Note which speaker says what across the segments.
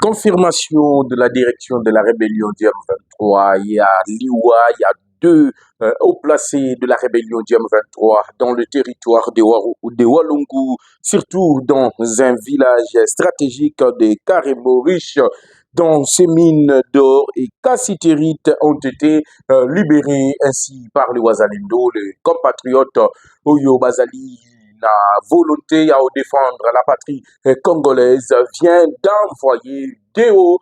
Speaker 1: Confirmation de la direction de la rébellion du M23. Il y a Liwa, il y a deux hauts placés de la rébellion du M23 dans le territoire de Walungu, surtout dans un village stratégique de Karemo riche dont ces mines d'or et cassitérites ont été libérées ainsi par les Wazalendo, les compatriotes Oyo Bazali. La volonté à défendre la patrie congolaise vient d'envoyer des hauts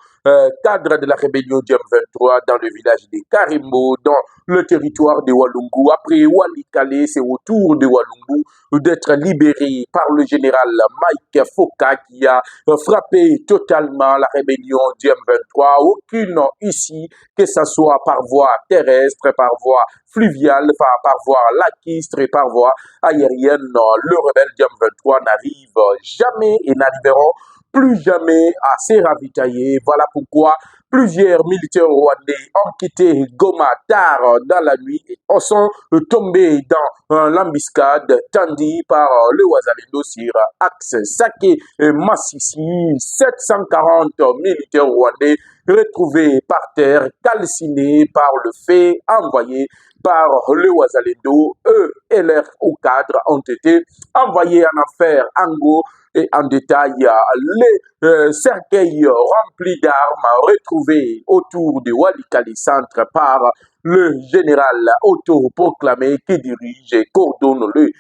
Speaker 1: cadres de la rébellion du M23 dans le village de Karimbo, dans le territoire de Walungu. Après Walikale, c'est au tour de Walungu d'être libéré par le général Mike Foka qui a frappé totalement la rébellion du M23. Aucune ici, que ce soit par voie terrestre, par voie fluviale, par voie lacustre et par voie aérienne, le rebelle du M23 n'arrive jamais et n'arriveront plus jamais à se ravitailler. Voilà pourquoi plusieurs militaires rwandais ont quitté Goma tard dans la nuit et sont tombés dans l'embuscade tendue par le Wazalendo sur axe Sake et Massissi. 740 militaires rwandais retrouvés par terre, calcinés par le feu envoyé par le Wazalendo. Eux et leurs cadres ont été envoyés en enfer Ango. Et en détail, les cercueils remplis d'armes retrouvés autour de Walikale Centre par le général autoproclamé qui dirige et coordonne les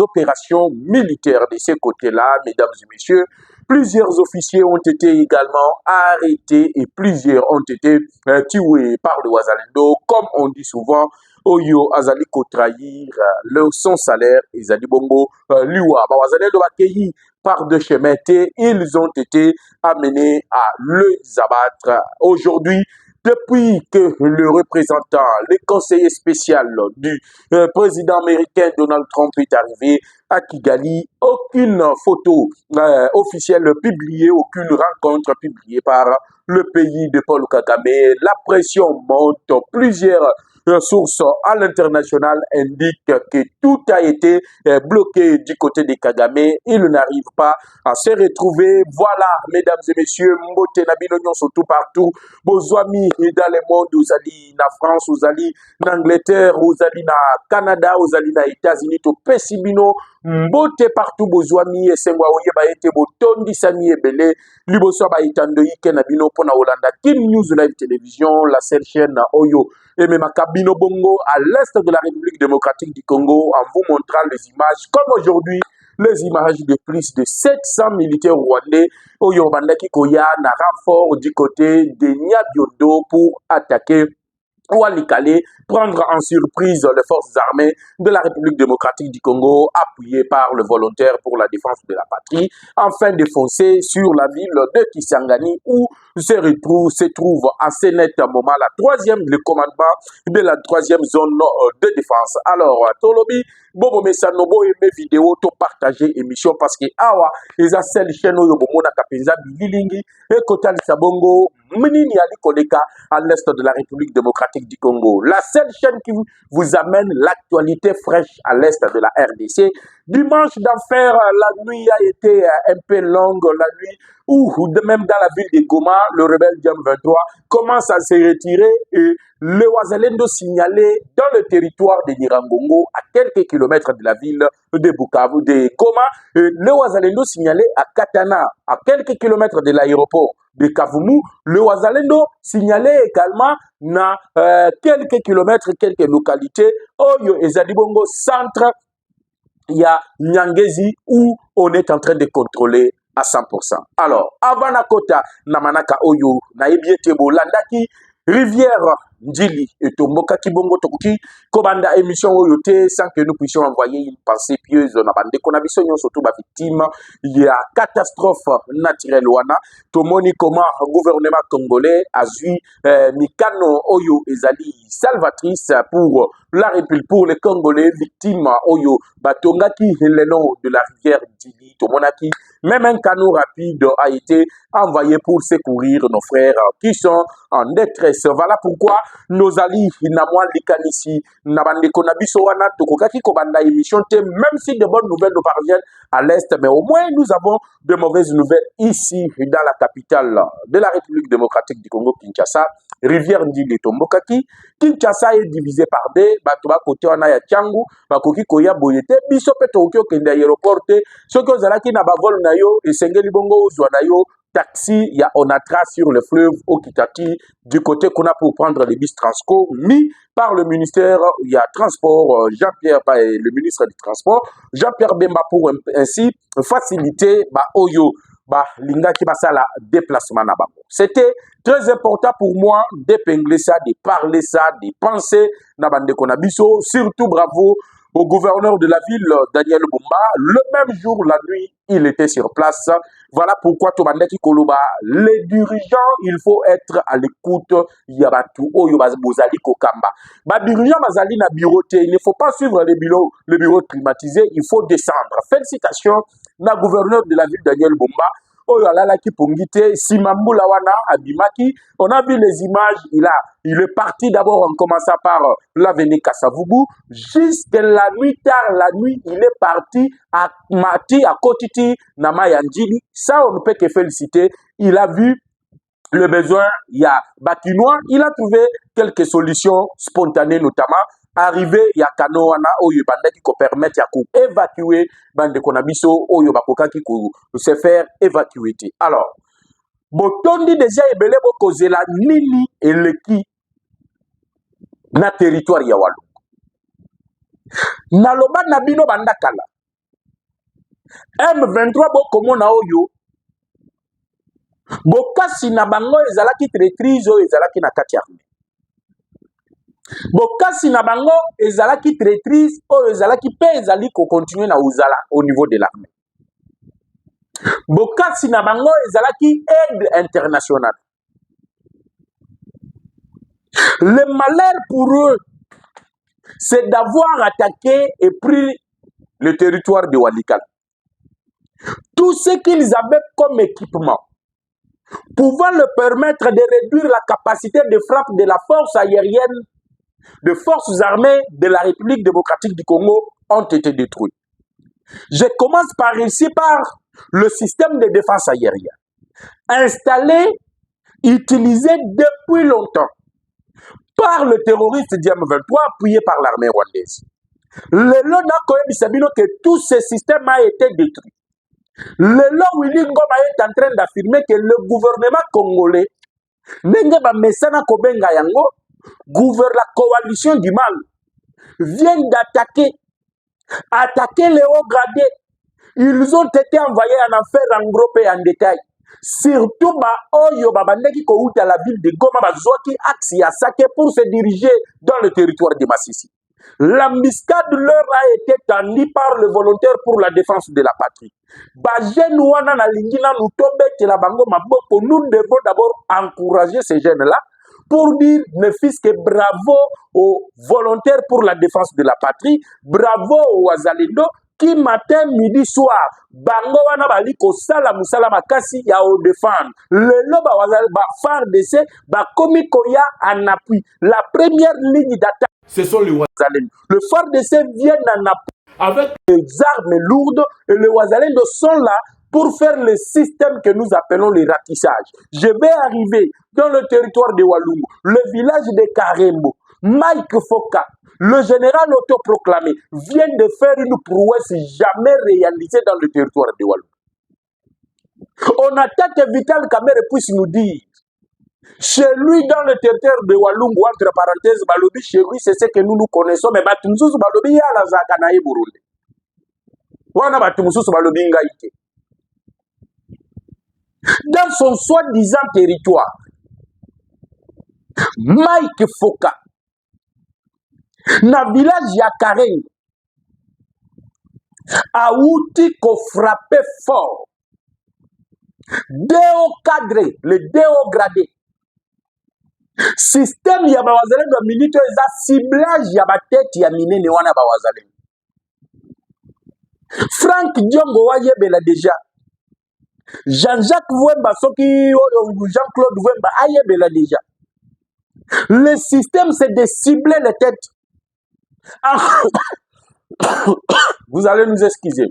Speaker 1: opérations militaires de ces côtés-là, mesdames et messieurs. Plusieurs officiers ont été également arrêtés et plusieurs ont été tués par le Wazalendo, comme on dit souvent. Oyo azali ko trahir son salaire ezali bongo liwa ba wazalendo bakeyi par de chemins, ils ont été amenés à les abattre. Aujourd'hui, depuis que le représentant, le conseiller spécial du président américain Donald Trump est arrivé à Kigali, aucune photo officielle publiée, aucune rencontre publiée par le pays de Paul Kagame. La pression monte, plusieurs sources à l'international indiquent que tout a été bloqué du côté de Kagame. Il n'arrive pas à se retrouver. Voilà, mesdames et messieurs, Mbote Nabino surtout partout. Bozwami dans le monde, vous allez na France, vous allez en Angleterre, vous allez na Canada, vous allez na États-Unis, to Pesibino, Mbote partout, Bozwami et Sengwa Oye ba ete botondi sami ebele, liboso ba itando ike Nabino pona Olanda. Kim News Live Télévision, la seule chaîne Oyo. Et même à Kabino Bongo, à l'est de la République démocratique du Congo, en vous montrant les images, comme aujourd'hui, les images de plus de 700 militaires rwandais au Yobandaki Koya, na renfort du côté de Nyabiondo pour attaquer Walikale, prendre en surprise les forces armées de la République démocratique du Congo, appuyées par le volontaire pour la défense de la patrie, enfin défoncer sur la ville de Kisangani où se trouve à ce net moment le commandement de la troisième zone de défense. Alors, Tolobi, Bobo Mesanobo et mes vidéos, to partager émission parce que awa, les celle chaîne où Yobomona Kapenza, Bilingi, et Kotal Sabongo, Minini Ali Kodeka, à l'est de la République démocratique du Congo. La seule chaîne qui vous amène l'actualité fraîche à l'est de la RDC. Dimanche d'enfer, la nuit a été un peu longue, la nuit où même dans la ville de Goma, le rebelle Diam 23 commence à se retirer et le Wazalendo signalé dans le territoire de Nirangongo, à quelques kilomètres de la ville de Bukavu, de Goma, le Wazalendo signalé à Katana, à quelques kilomètres de l'aéroport de Kavumu, le Wazalendo signalé également dans quelques kilomètres, quelques localités, Oyo et Zadibongo centre, il y a Nyangezi où on est en train de contrôler à 100%. Alors, avant Nakota, Namanaka Oyo, Naebietebo, Landaki, Rivière Ndjili et Tomboka Kibongo Tokuki, Kobanda émission Oyote, sans que nous puissions envoyer une pensée pieuse. On a besoin surtout ma victime. Il y a catastrophe naturelle. Wana, Tomoni comment gouvernement congolais a vu Mikano Oyo Ezali salvatrice pour la République, pour les Congolais victimes Oyo Batongaki, le nom de la rivière Ndjili, Tomonaki. Même un canot rapide a été envoyé pour secourir nos frères qui sont en détresse. Voilà pourquoi nos alliés na moi likanisi na bandeko na biso wana tokokaki ko banda émission te, même si de bonnes nouvelles nous parviennent à l'est, mais au moins nous avons de mauvaises nouvelles ici dans la capitale de la République démocratique du Congo, Kinshasa. Rivière Ndili Tombokaki, Kinshasa est divisé par deux, bato ba côté wana ya Tchangu, bakoki koya boyete, biso pe tokoki okende aéroport te, soki ozalaki na bavol na yo, esengeli bongo ozwa na yo taxi ya Onatra sur le fleuve Okitati du côté qu'on a pour prendre les bus Transco mis par le ministère il y a transport Jean-Pierre le ministre du transport Jean-Pierre Bemba pour ainsi faciliter oyo linga ki basala déplacement na bango. C'était très important pour moi d'épingler ça, de parler ça, de penser na bande konabiso, surtout bravo au gouverneur de la ville, Daniel Bumba. Le même jour, la nuit, il était sur place. Voilà pourquoi Tomandeki Koloba, les dirigeants, il faut être à l'écoute. Yabatu, Oyobazali Kokamba. Dirigeants Bazali na bureauté, il ne faut pas suivre les bureaux climatisés, il faut descendre. Félicitations, na gouverneur de la ville, Daniel Bumba. Oyo alala ki pongite Simambula wana abimaki. On a vu les images, il est parti d'abord en commençant par l'avenue Kassavubu jusqu'à la nuit, tard la nuit, il est parti à Mati, à Kotiti, Namayandjili. Ça, on ne peut que féliciter. Il a vu le besoin, il y a Bakinois, il a trouvé quelques solutions spontanées, notamment arrivé ya kanoana oyo bandaki ko permettre ya ko évacuer bande konabiso oyo bakokaki ko se faire évacuer. Alors botondi déjà ebele bokozela nini eleki na territoire ya Walungu naloba na bino bandakala M23 bokomona oyo bokasi na bango ezalaki traîtrise oyo ezalaki na kati ya bokasi na bango ezalaki traîtrise oyo ezalaki pe ezali ko continuer na uzala au niveau de l'armée. Bokasi na bango ezalaki aide internationale. Le malheur pour eux, c'est d'avoir attaqué et pris le territoire de Walikale. Tout ce qu'ils avaient comme équipement pouvant leur permettre de réduire la capacité de frappe de la force aérienne, de forces armées de la République démocratique du Congo ont été détruits. Je commence par ici par le système de défense aérienne, installé, utilisé depuis longtemps par le terroriste Diam-23, appuyé par l'armée rwandaise. Le long que tout ce système a été détruit. Le long Willy Ngoma est en train d'affirmer que le gouvernement congolais, la coalition du mal, vient attaquer les hauts gradés. Ils ont été envoyés en enfer en groupe et en détail. Surtout Oyo Babandeki Kouta la ville de Goma Bazoki Axi Asake pour se diriger dans le territoire de Massissi. L'embuscade leur a été tendue par le volontaire pour la défense de la patrie. Nous devons d'abord encourager ces jeunes-là pour dire ne fils que bravo aux volontaires pour la défense de la patrie, bravo aux Azalindo qui matin, midi, soir, bango wana bali ko sala musala makasi ya o défendre. Le loba wazali ba FARDC ba komi koya en appui. La première ligne d'attaque, ce sont les Wazalendo. Le FARDC vient en appui avec les armes lourdes et les Wazalendo sont là pour faire le système que nous appelons le ratissage. Je vais arriver dans le territoire de Walungu, le village de Karembo. Mike Foka, le général autoproclamé, vient de faire une prouesse jamais réalisée dans le territoire de Walungu. On attend que Vital Kamerhe puisse nous dire, chez lui dans le territoire de Walungu, entre parenthèses, Balobi, chez lui, c'est ce que nous connaissons, mais Batumsus Balobi, ya la Zakanaï Burundi. Wana Batumsus Balobi Ngaïke. Dans son soi-disant territoire, Mike Foka, na village ya Karen, a outil qu'on frappait fort. Déo cadré, le déo gradé. Système ya bawazalendo de milito eza ciblage ya batete ya minene wana bawazalendo. Frank Diongo wayebela déjà. Jean-Jacques Vouemba, Jean-Claude Vouemba ayebela déjà. Le système, c'est de cibler les têtes. Vous allez nous excuser.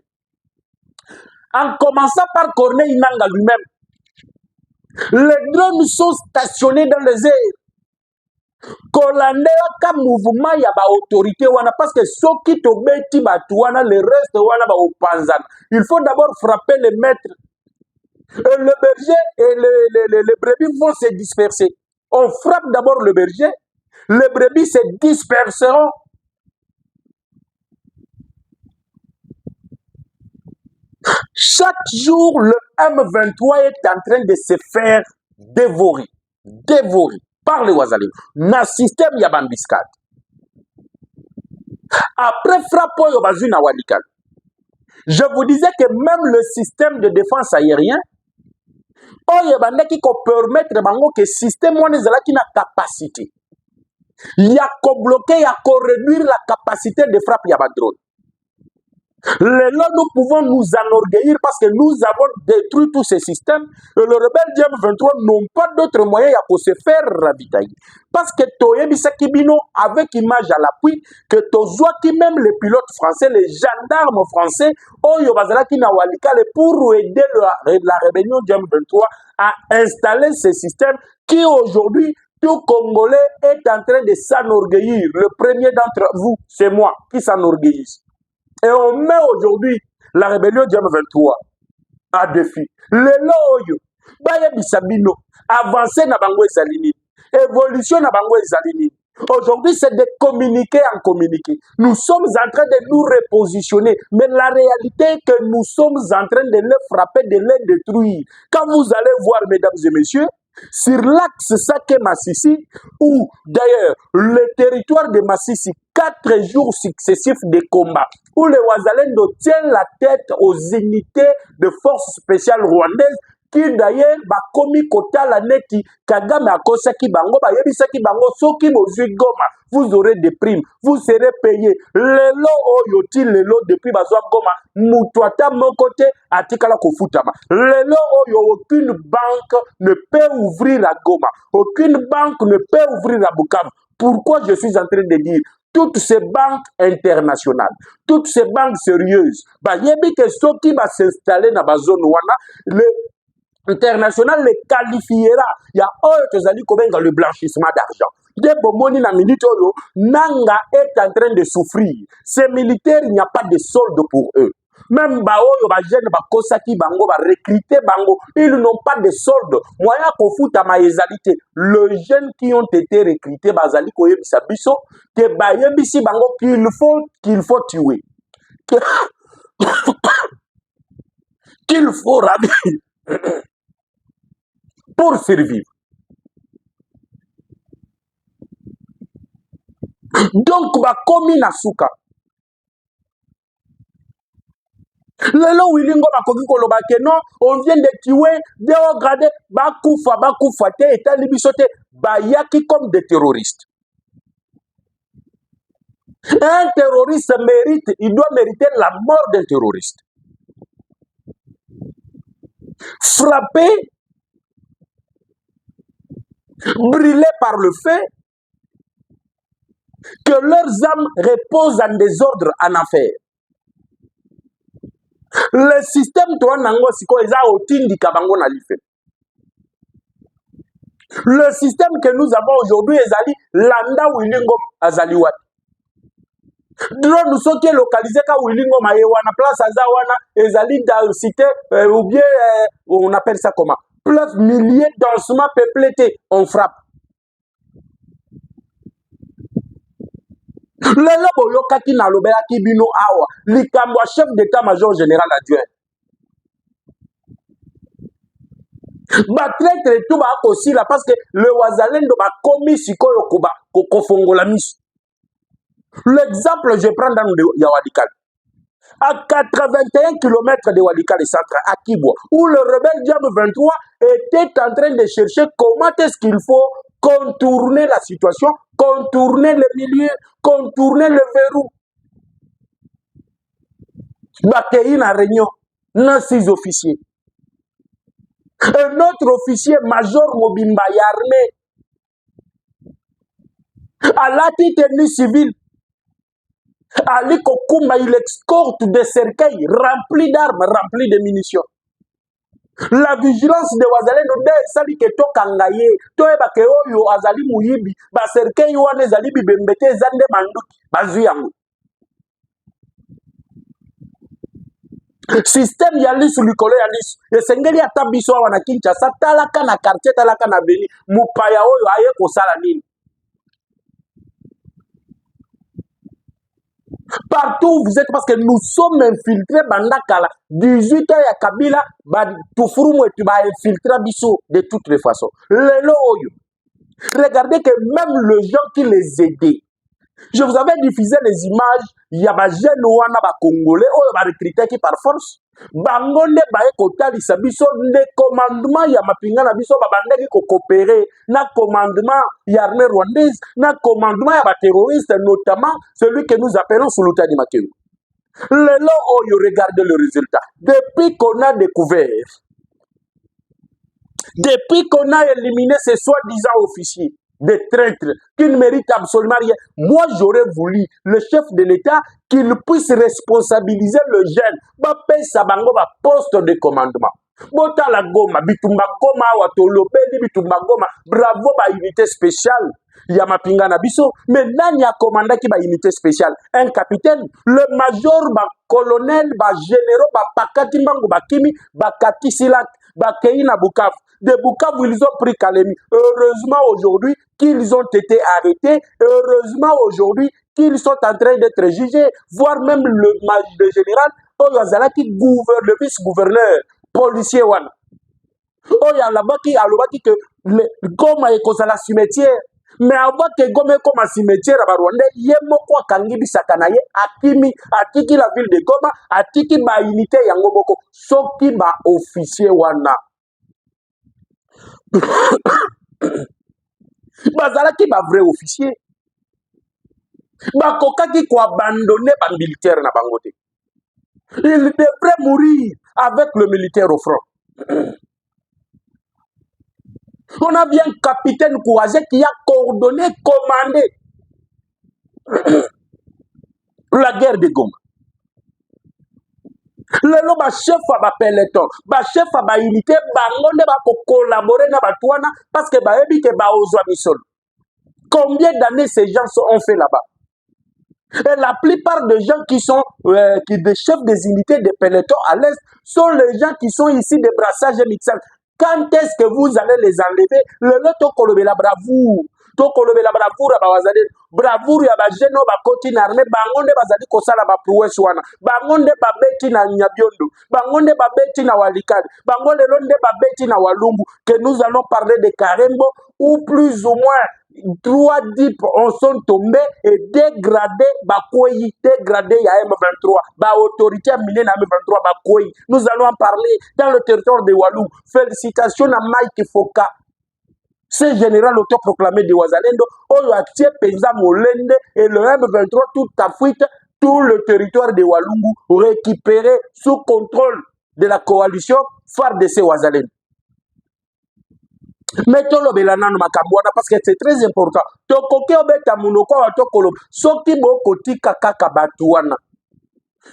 Speaker 1: En commençant par Corneille Nangaa lui-même, les drones sont stationnés dans les airs. Kolandela ka mouvement ya ba autorité wana parce que soki tobeti batu wana le reste wana ba opanzana. Il faut d'abord frapper les maîtres. Et le berger et les brebis vont se disperser. On frappe d'abord le berger, les brebis se disperseront. Chaque jour, le M23 est en train de se faire dévorer par les Ouazalais. Na système ya bambiscade. Après frappe oyo bazui na Walikale. Je vous disais que même le système de défense aérien, oyo bandaki ko permettre bango que système wana ezalaki na capacité. Ya ko bloquer, ya ko réduire la capacité de frappe ya ba drone. Là, nous pouvons nous enorgueillir parce que nous avons détruit tous ces systèmes. Et le rebelle GM23 n'ont pas d'autre moyen pour se faire ravitailler. Parce que Toyebisaki Bino, avec image à l'appui, que Tozoaki, même les pilotes français, les gendarmes français, Oyo Bazalaki na Walikale pour aider la rébellion GM23 à installer ces systèmes qui aujourd'hui, tout Congolais est en train de s'enorgueillir. Le premier d'entre vous, c'est moi qui s'enorgueillisse. Et on met aujourd'hui la rébellion du M23 à défi. Le loyo, baye bisabino, avancer na bango ezalini, évolution na bango ezalini. Aujourd'hui, c'est de communiquer en communiquer. Nous sommes en train de nous repositionner, mais la réalité est que nous sommes en train de les frapper, de les détruire. Quand vous allez voir, mesdames et messieurs, sur l'axe Saké-Massissi, où d'ailleurs le territoire de Massissi, 4 jours successifs de combat, où les Ouazalendo tiennent la tête aux unités de forces spéciales rwandaises, qui d'ailleurs va commis kota la neti Kagame akosaki bango ba yebisaki bango soki bozui Goma, vous aurez des primes, vous serez payé. Lelo oyoti lelo depuis bazwa Goma, mutuata mon côté atikala kofutama. Lelo oyo aucune banque ne peut ouvrir à Goma, aucune banque ne peut ouvrir à Bukavu. Pourquoi je suis en train de dire toutes ces banques internationales, toutes ces banques sérieuses, bah yebi que soki va s'installer dans la zone wana, le international les qualifiera. Il y a le blanchissement d'argent. Dès Bomoni na minute Nanga est en train de souffrir. Ces militaires, il n'y a pas de solde pour eux. Même Baoyo, Bajene, Bakosaki, Bango, va recruter Bango. Ils n'ont pas de solde. Moyen qu'on fout à maïsalité. Les jeunes qui ont été recrutés, Bazali, Koyebisa Biso, que Bayebisi Bango, qu'il faut tuer. Qu'il faut ravir pour survivre. Donc, bakomi na suka. Lelo wilingo bakoki koloba ke non, on vient de tuer, dégrader, bakufa te, eta libisote, bayaki comme des terroristes. Un terroriste mérite, il doit mériter la mort d'un terroriste. Frappé, brûlé par le feu, que leurs âmes reposent en désordre en affaires. Le système toi nango siko eza otindi kabango na life. Le système que nous avons aujourd'hui ezali landa wilingo azali wat. Drone nous sommes localisés ka wilingo mayewana place azawana ezali dans cité ou bien on appelle ça comment? Place milliers densément peuplés, on frappe. Lelo boyokaki na lobelaki bino awa likambo chef d'état-major général adjoint. Batraître tout ba aussi là parce que le Ouazalendo ba commis sikoyo koba kofongola miso. L'exemple je prends dans ya Walikale. À 81 km de Walikale centre à Kibwa, où le rebelle Diable 23 était en train de chercher comment est-ce qu'il faut contourner la situation, contourner le milieu, contourner le verrou. Bakei na réunion, non 6 officiers. Un autre officier, major Mobimba Yarmé, alati tenue civile. Ali Kokumba, il escorte des cercueils remplis d'armes, remplis de munitions. La vigilance de Wazalendo de sali ke to kangaye to eba ke oyo azali muyibi ba cercueil wana ezali bibembete ezande manduki bazwi yango. Système ya lisu likolo ya lisu esengeli ata biso awa na Kinshasa talaka na quartier talaka na Beni mupaya oyo aye kosala nini. Partout où vous êtes, parce que nous sommes infiltrés, Bandakala, 18 ans, ya Kabila, Toufourou, tu vas infiltrer Bissot de toutes les façons. Regardez que même les gens qui les aidaient, je vous avais diffusé les images, il y a des jeunes Congolais, ou des recrutés qui par force, Bangonde bae kotali sabiso de commandement ya mapinga na biso babandeki ko coopérer na commandement ya armée rwandaise na commandement ya ba terroristes notamment celui que nous appelons Sultani Makenga. Lelo oyo regardez le résultat. Depuis qu'on a découvert, depuis qu'on a éliminé ces soi-disant officiers des traîtres qui ne méritent absolument rien. Moi, j'aurais voulu, le chef de l'État, qu'il puisse responsabiliser le jeune. Bapé Sabango, poste de commandement. Bota la goma, bitumba goma, watolopeli, bitumba goma, bravo, ba unité spéciale. Yamapinga na biso, mais nani a commandé qui ba unité spéciale? Un capitaine, le major, ba colonel, ba généraux, ba pakati mango, ba kimi, ba kati silak, ba kei na Bukavu. De Bukavu, ils ont pris Kalemi. Heureusement aujourd'hui qu'ils ont été arrêtés. Heureusement aujourd'hui qu'ils sont en train d'être jugés, voire même le général Oyazala qui gouverne, le vice-gouverneur, policier Wan. Oyalaba qui a le que Goma est comme la cimetière. Mais avant que Goma comme un cimetière à Rwanda, yemo kwa kangibi sakanaye, akimi, atiki la ville de Goma, atiki ba unité yangoboko, soki ba officier Wana. Bazalaki ba vrai officier. Bakokaki ko abandonner ba militaire na bangote. Il devrait mourir avec le militaire au front. On a bien un capitaine courageux qui a coordonné, commandé la guerre de Goma. Lelo ba chef ba peloton, ba chef ba unité bangonde ba ko collaborer na batwana parce que ba ebi ke ba ozwa misol. Combien d'années ces gens ont fait là-bas? Et la plupart des gens qui sont des chefs des unités de peloton à l'est sont les gens qui sont ici des brassages mixants. Quand est-ce que vous allez les enlever? Le to kolobe la bravoure. To kolobe la bravoure ba wazali. Bravoure ya ba jeno ba koti na armée bangonde bazali kosala ba prouesse wana. Bangonde ba beti na Nyabiondo. Bangonde ba beti na Walikade. Bangonde londe ba beti na Walumbu. Que nous allons parler de Karembo ou plus ou moins 3 DIP en sont tombés et dégradés, dégradés il y a M23, autorité minée na M23, nous allons en parler dans le territoire de Walou. Félicitations à Mike Foka, ce général autoproclamé de Wazalendo, Oyoatie Penza Molende et le M23 tout à fuite, tout le territoire de Walungu récupéré sous contrôle de la coalition FARDC Wazalendo. Mettons le belanano makambwana parce que c'est très important. Tokoke obeta munoko wa tokolo. Soki bo kotika kaka batuana.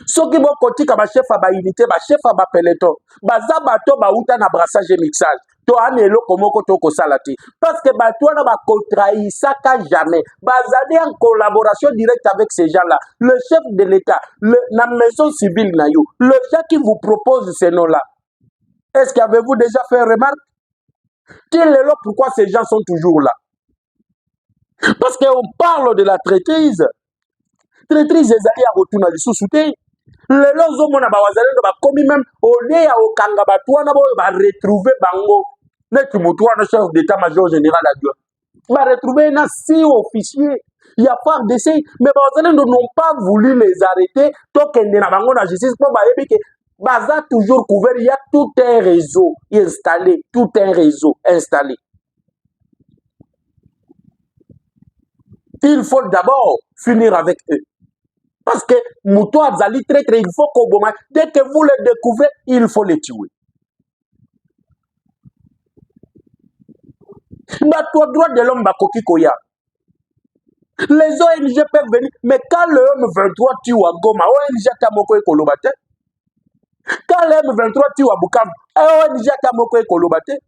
Speaker 1: Soki bo kotika ba chef ba unité, ba chef ba peloton. Baza bato ba uta na brassage mixage. To anelo komoko toko salati. Parce que batuana ba contraisaka jamais. Bazali en collaboration directe avec ces gens-là. Le chef de l'État, la maison civile na yo. Le chef qui vous propose ces noms-là. Est-ce qu'avez-vous déjà fait remarque? Quel est là pourquoi ces gens sont toujours là? Parce qu'on parle de la traîtrise. Traîtrise, ezali ya retourna lisusuté. Les lots mona ba wazalendo ba komi même au lieu ya okanga batwana ba retrouver bango. Net mutwana chef d'état-major général adjoint. Ba retrouver na 6 officiers. Il y a pas d'essai, mais ba wazalendo n'ont pas voulu les arrêter. Tokende na bango na justice pour ba yebi ke Baza toujours couvert, il y a tout un réseau installé, tout un réseau installé. Il faut d'abord finir avec eux. Parce que Moutou Azali très il faut qu'au moment, dès que vous les découvrez, il faut les tuer. Bato droit de l'homme bakoki koya. Les ONG peuvent venir, mais quand le M23 tue à Goma, ONG Tamoko et Kolobate. Quand le M23 tue à Bukavu, ONG Tamoko et Kolobate.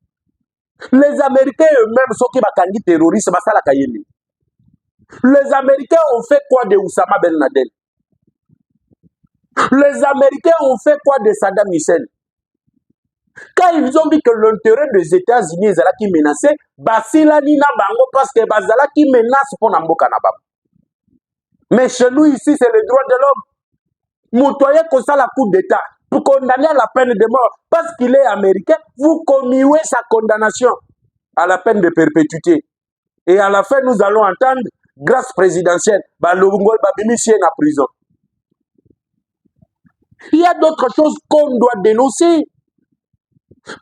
Speaker 1: Les Américains eux-mêmes sont qui bakandi terroristes, basala kayeli. Les Américains ont fait quoi de Oussama Ben Laden? Les Américains ont fait quoi de Saddam Hussein? Quand ils ont vu que l'intérêt des États-Unis est qui menacé, basila nina bango parce que bazala qui menace pour Namboka Nabam. Mais chez nous ici, c'est le droit de l'homme. Moutoye comme ça la coup d'État pour condamner à la peine de mort parce qu'il est américain, vous commuez sa condamnation à la peine de perpétuité. Et à la fin, nous allons entendre grâce présidentielle, Balobungol Babilisien en prison. Il y a d'autres choses qu'on doit dénoncer.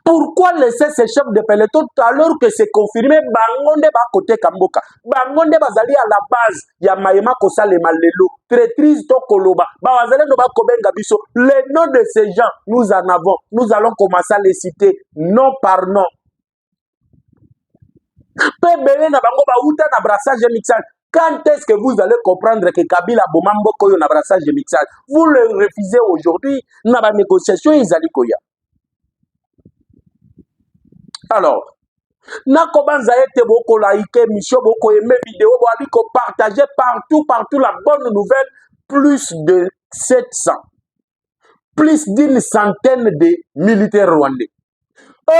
Speaker 1: Pourquoi laisser ces chefs de peloton alors que c'est confirmé Bangonde ba côté Kamboka? Bangonde bazali à la base, ya Maïma Kosa le Malelo, traîtrise to Koloba, bazali no ba Kobenga biso. Les noms de ces gens, nous en avons, nous allons commencer à les citer nom par nom. Pebele na bango ba uta na brassage mixage. Quand est-ce que vous allez comprendre que Kabila Bomambo koyo na brassage mixage? Vous le refusez aujourd'hui, na ba négociation izali koya. Alors, Nakobanza ete boko like, mission boko aimé vidéo, boko partager partout la bonne nouvelle, plus de 700, plus d'une centaine de militaires rwandais.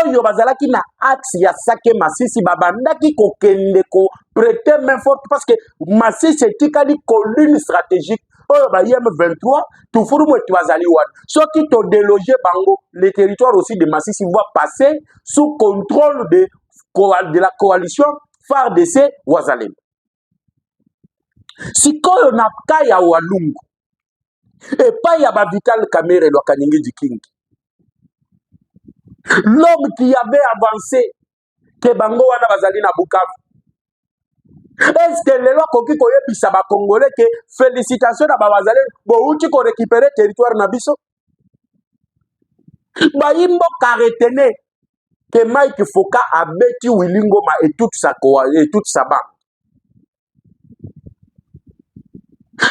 Speaker 1: Oyo bazalaki na axe ya Sake Masisi babandaki ko kende ko prêter main forte parce que Masisi etikali colline stratégique. Oyo ba M23 tufuru mwetu bazali wana. Soki to déloger bango, le territoire aussi de Masisi va passer sous contrôle de la coalition FARDC Wazalem. Sikoyo na kaya Walungu. Et pas ya ba Vital Kamerhe lo Kanyingi Jikingi. L'homme qui avait avancé que bango wana bazali na Bukavu. Est-ce que les lois koki koyebisa ba Congolais que félicitations na bazali bo uti ko récupérer territoire na biso? Ba yimbo karetene que Mike Foka a bêti Willingoma et toute sa bande.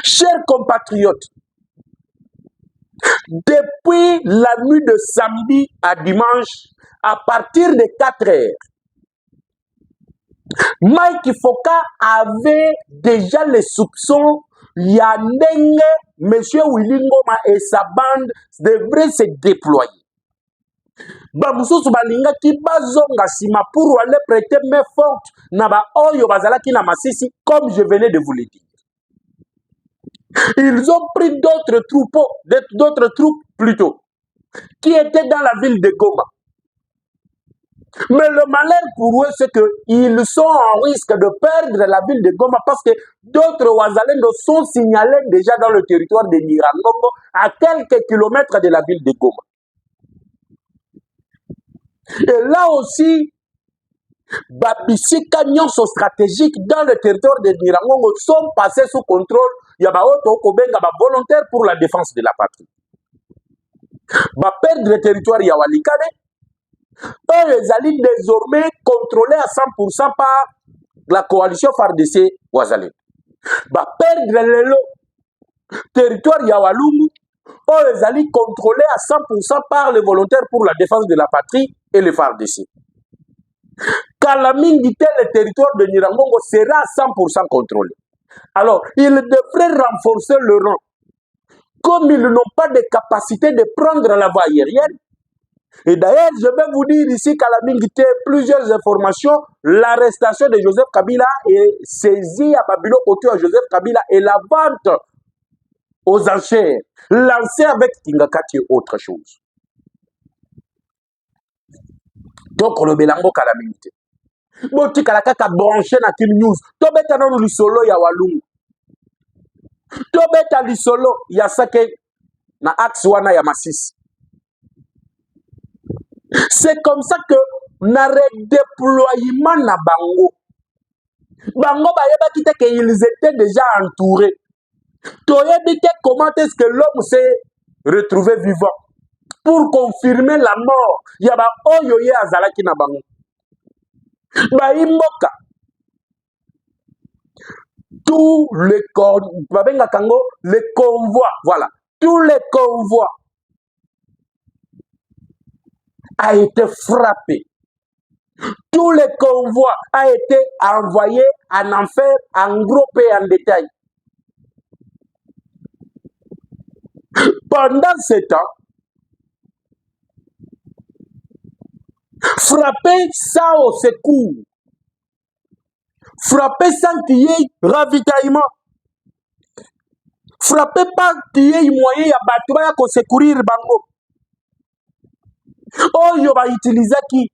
Speaker 1: Chers compatriotes, depuis la nuit de samedi à dimanche, à partir de 4 heures, Mike Foka avait déjà les soupçons. Yandenge, M. Willingoma et sa bande devraient se déployer. Bamususu balinga ki bazonga sima pour aller prêter main forte na ba oyo bazalaki na Masisi, comme je venais de vous le dire. Ils ont pris d'autres troupes plutôt, qui étaient dans la ville de Goma. Mais le malheur pour eux, c'est qu'ils sont en risque de perdre la ville de Goma parce que d'autres Ouazalendo sont signalés déjà dans le territoire de Nirangongo, à quelques kilomètres de la ville de Goma. Et là aussi, Babisi Canyon sont stratégiques dans le territoire de Nirangongo, sont passés sous contrôle. Il y a volontaires pour la défense de la patrie. Va perdre le territoire Yawalikane. Eux, les alliés désormais contrôlés à 100% par la coalition FARDC Wazalem. Va perdre le territoire Yawalungu. Eux, les alliés contrôlés à 100% par les volontaires pour la défense de la patrie et les FARDC. Kalamingi, le territoire de Nirangongo sera à 100% contrôlé. Alors, ils devraient renforcer le rang. Comme ils n'ont pas de capacité de prendre la voie aérienne. Et d'ailleurs, je vais vous dire ici qu'à la Mingité, plusieurs informations. L'arrestation de Joseph Kabila est saisie à Babylone autour de Joseph Kabila et la vente aux enchères lancée avec Tingakati et autre chose. Donc, le Belango Kalamingité. Boti Kalakaka branché na Kim News. Tobeta non lisolo ya Walungu. Tobeta lisolo ya Sake na axe wana ya Masisi. C'est comme ça que na redéploiement na bango. Bango bayeba kite que ils étaient déjà entourés. Toyebite comment est-ce que l'homme s'est retrouvé vivant pour confirmer la mort. Yaba oyoye azalaki na bango. Baimboka. tous les convois, voilà, tous les convois a été frappé. Tous les convois a été envoyé en enfer, en groupe et en détail. Pendant ce temps, frapper sans secours, frapper sans qu'il y ait ravitaillement, frapper pas qu'il y ait moyen ya bato ya ko secourir bango. Oyo ba utiliser ki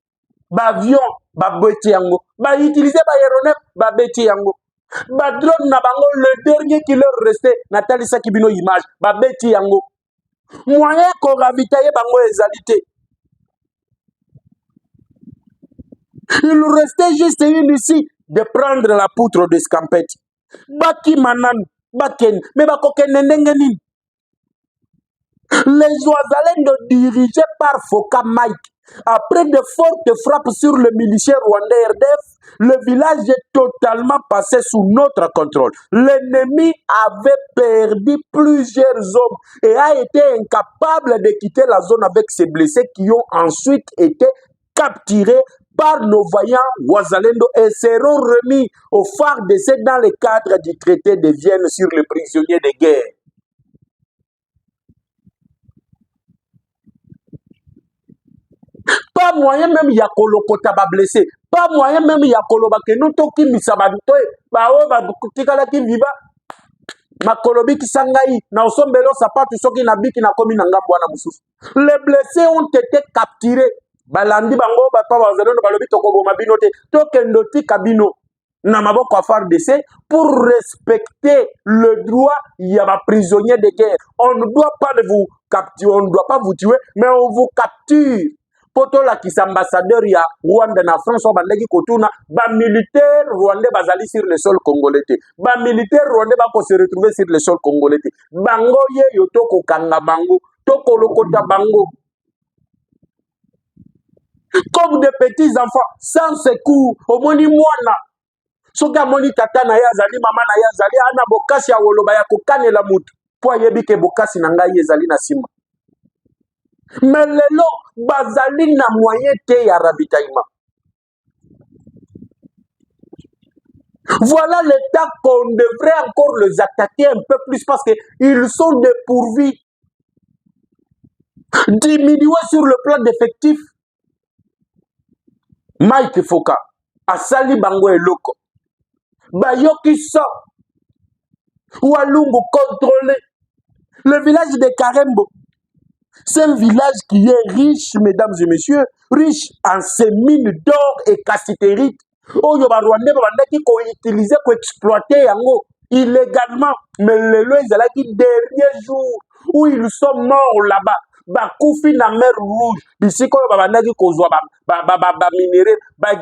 Speaker 1: ba avion ba beti yango, ba utiliser ba aéronef ba beti yango, ba drone na bango le dernier qui leur restait natalisa ki bino image ba beti yango. Moyen ko ravitailler bango ezalité. Il restait juste une ici de prendre la poutre de scampette. Baki manan, baken, mais bakokene ndengenin. Les Ouazalendo dirigés par Foka Mike, après de fortes frappes sur le milicier rwandais RDF, le village est totalement passé sous notre contrôle. L'ennemi avait perdu plusieurs hommes et a été incapable de quitter la zone avec ses blessés qui ont ensuite été capturés par nos voyants Ouazalendo et seront remis au FARDC dans le cadre du traité de Vienne sur les prisonniers de guerre. Pas moyen même ya kolokota ba blessé, pas moyen même ya koloba ke no toki misabanto ba o ba tikala ki viva makolobi ki sangai na osombelo sapatu soki na biki na komi na ngambo na mususu. Les blessés ont été capturés. Balandi bango ba pa bazalendo balobi tokoboma bino te tokendo tika bino na maboko FARDC pour respecter le droit ya ba prisonniers de guerre. On ne doit pas vous capturer, on ne doit pas vous tuer, mais on vous capture. Poto la kis ambassadeur ya Rwanda na France bandaki kotuna ba militaire rwandais bazali sur le sol congolais. Ba militaire rwandais ba ko se retrouver sur le sol congolais. Bango ye yotoko kanga bango, toko lokota bango. Comme des petits enfants sans secours, au moni mwana. Soka moni tata na ya zali mama na ya zali ana bokasi ya woloba ya kokanela mutu. Po yebi ke bokasi na ngai ezali na sima. Mais lelo bazali na moyen te ya ravitaillement. Voilà l'état qu'on devrait encore les attaquer un peu plus parce qu'ils sont dépourvus. Diminuer sur le plan d'effectifs. Mike Foka, Asali Bango et Loko. Bayoki so. Walungu contrôlé. Le village de Karembo. C'est un village qui est riche, mesdames et messieurs, riche en ces mines d'or et cassitérite. Oh, yoba Rwandais, qui ko utiliser, ko exploiter yango illégalement. Mais le lois qui dernier jour où ils sont morts là-bas. Bakoufi na mer rouge. D'ici ko yoba bandaki ko zwa ba minéraux, ba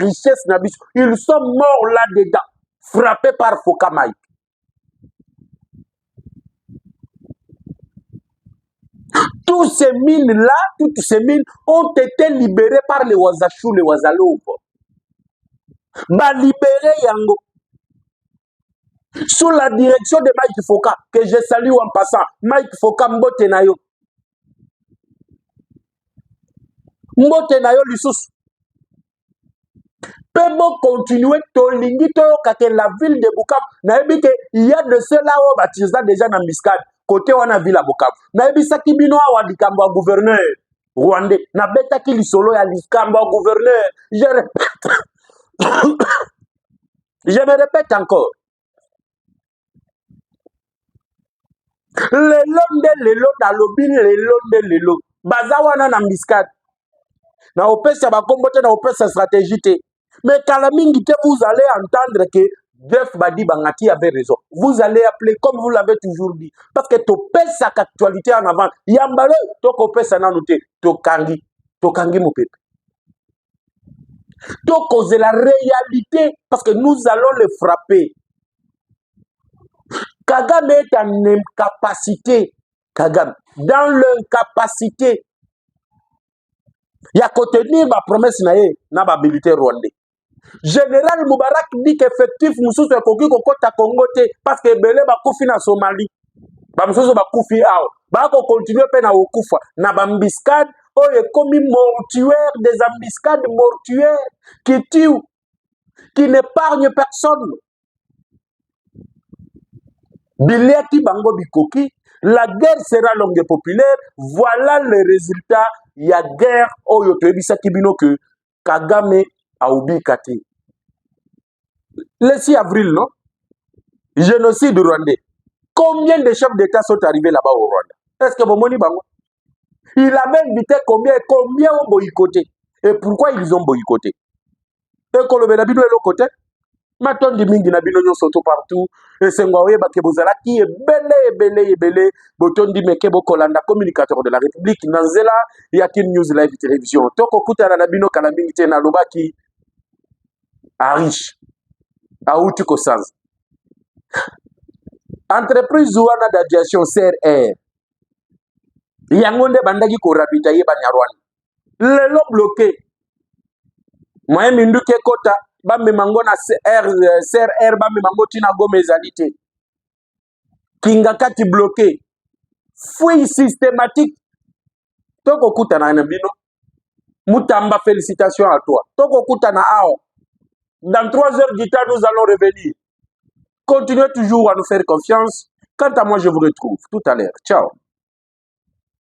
Speaker 1: richesse na biso. Ils sont morts là-dedans, frappés par Foka Mike. Toutes ces mines ont été libérées par les Ouazachou, les Ouazalo. Ba libéré yango. Sous la direction de Mike Foka, que je salue en passant. Mike Foka mbote na yo. Mbote na yo lisusu. Pebo continuer tolingi toyoka que la ville de Bukavu. Nayebi que il y a de cela où baptisé déjà na Miskade. Côté wana ville à Bukavu. Nayebi saki bino awa likambo gouverneur rwandais. Na beta ki lisolo ya likambo gouverneur. Je me répète encore. Le lelo dalobi le lelo. Bazawana na Miskade. Na opesa bakombote na opesa stratégie te. Mais Kalamingi te, vous allez entendre que Jeff Badi Bangati avait raison. Vous allez appeler comme vous l'avez toujours dit. Parce que tu pèses sa actualité en avant. Yambalo, tu pèses sa nanoté. Tu kangi mon peuple. Tu causes la réalité. Parce que nous allons le frapper. Kagame est en incapacité. Kagame, dans l'incapacité. Il y a qu'à tenir ma promesse na ba militaire rwandais. Général Moubarak dit qu'effectif mususu ekoki kokota Congo te parce que ebele bakufi na Somalie. Bamususu bakufi awa. Bako continuer pe na okufa na bambiscade oyo ekomi mortuaire, des embuscades mortuaires qui tuent, qui n'épargnent personne. Biliaki bango bikoki, la guerre sera longue et populaire. Voilà le résultat. Il y a guerre oyo toyebisa kibino que Kagame a ubika te. Le 6 avril, non? Génocide rwandais. Combien de chefs d'État sont arrivés là-bas au Rwanda? Est-ce que Bomoni Bango? Il a même invité combien ont boycotté? Et pourquoi ils ont boycotté? Et Kolobé Nabino est l'autre côté? Maton di mingi Nabino nyo soto partout. Et c'est Ngwawe Bakebozala qui est belé. Boton di Mekebo Kolanda, communicateur de la République. Nanzela, Yakin News Live Télévision. Toko Kuta Nabino Kalamingite Naloba qui a riche. A Outiko Sans. Entreprise Zouana d'aviation CRR. Yangonde bandagi ko rabitaye Banyarwanda. Lelo bloqué. Moi minduke kota bambe mango na CRR bambe mango tina gome ezalite. Kinga kati bloqué. Fouille systématique. Toko kuta na bino. Mutamba, félicitations à toi. Toko kuta na ao. Dans 3 heures du temps, nous allons revenir. Continuez toujours à nous faire confiance. Quant à moi, je vous retrouve tout à l'heure. Ciao.